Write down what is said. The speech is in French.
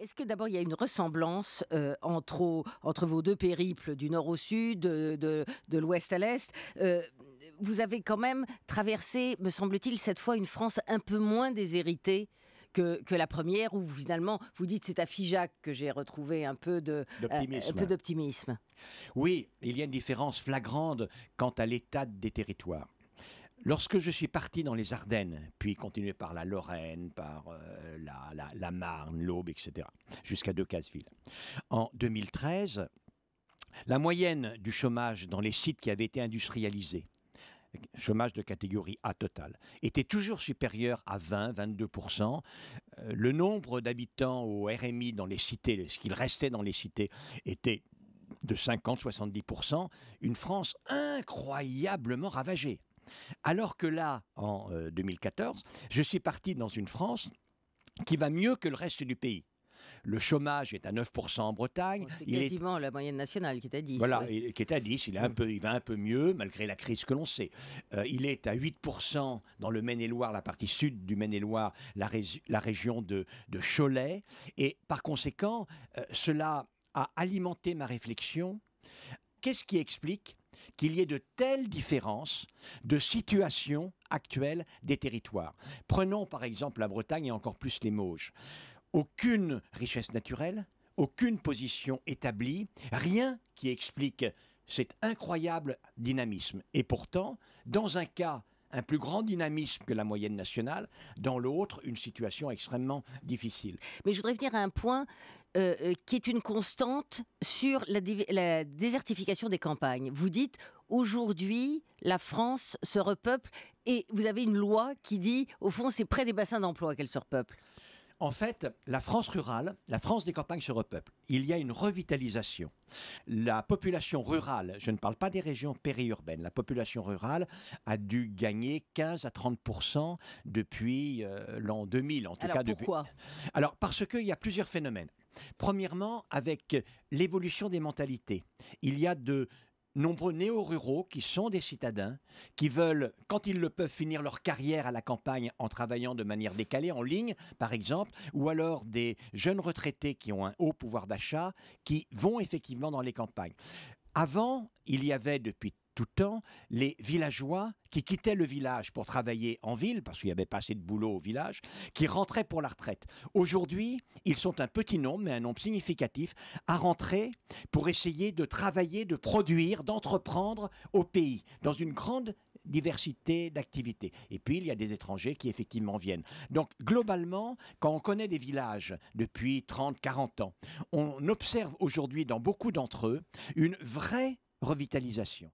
Est-ce que d'abord il y a une ressemblance entre vos deux périples du nord au sud, de l'ouest à l'est? Vous avez quand même traversé, me semble-t-il, cette fois une France un peu moins déshéritée que la première, où finalement vous dites c'est à Figeac que j'ai retrouvé un peu d'optimisme. Oui, il y a une différence flagrante quant à l'état des territoires. Lorsque je suis parti dans les Ardennes, puis continué par la Lorraine, par la Marne, l'Aube, etc., jusqu'à Decazeville, en 2013, la moyenne du chômage dans les sites qui avaient été industrialisés, chômage de catégorie A total, était toujours supérieur à 20-22%. Le nombre d'habitants au RMI dans les cités, ce qu'il restait dans les cités, était de 50-70%. Une France incroyablement ravagée. Alors que là, en 2014, je suis parti dans une France qui va mieux que le reste du pays. Le chômage est à 9% en Bretagne. C'est quasiment la moyenne nationale qui est à 10. Voilà, Oui. qui est à 10. Il va un peu mieux, malgré la crise que l'on sait. Il est à 8% dans le Maine-et-Loire, la partie sud du Maine-et-Loire, la région de Cholet. Et par conséquent, cela a alimenté ma réflexion. Qu'est-ce qui explique qu'il y ait de telles différences de situation actuelle des territoires? Prenons par exemple la Bretagne et encore plus les Mauges. Aucune richesse naturelle, aucune position établie, rien qui explique cet incroyable dynamisme. Et pourtant, dans un cas, un plus grand dynamisme que la moyenne nationale, dans l'autre, une situation extrêmement difficile. Mais je voudrais venir à un point qui est une constante sur la désertification des campagnes. Vous dites, aujourd'hui, la France se repeuple, et vous avez une loi qui dit, au fond, c'est près des bassins d'emploi qu'elle se repeuple. En fait, la France rurale, la France des campagnes se repeuple. Il y a une revitalisation. La population rurale, je ne parle pas des régions périurbaines, la population rurale a dû gagner 15 à 30% depuis l'an 2000. En tout Alors cas, pourquoi ? Alors, parce qu'il y a plusieurs phénomènes. Premièrement, avec l'évolution des mentalités. Il y a de nombreux néo-ruraux qui sont des citadins, qui veulent, quand ils le peuvent, finir leur carrière à la campagne en travaillant de manière décalée, en ligne, par exemple, ou alors des jeunes retraités qui ont un haut pouvoir d'achat, qui vont effectivement dans les campagnes. Avant, il y avait depuis tout temps les villageois qui quittaient le village pour travailler en ville, parce qu'il n'y avait pas assez de boulot au village, qui rentraient pour la retraite. Aujourd'hui, ils sont un petit nombre, mais un nombre significatif, à rentrer pour essayer de travailler, de produire, d'entreprendre au pays, dans une grande diversité d'activités. Et puis, il y a des étrangers qui effectivement viennent. Donc, globalement, quand on connaît des villages depuis 30, 40 ans, on observe aujourd'hui dans beaucoup d'entre eux une vraie revitalisation.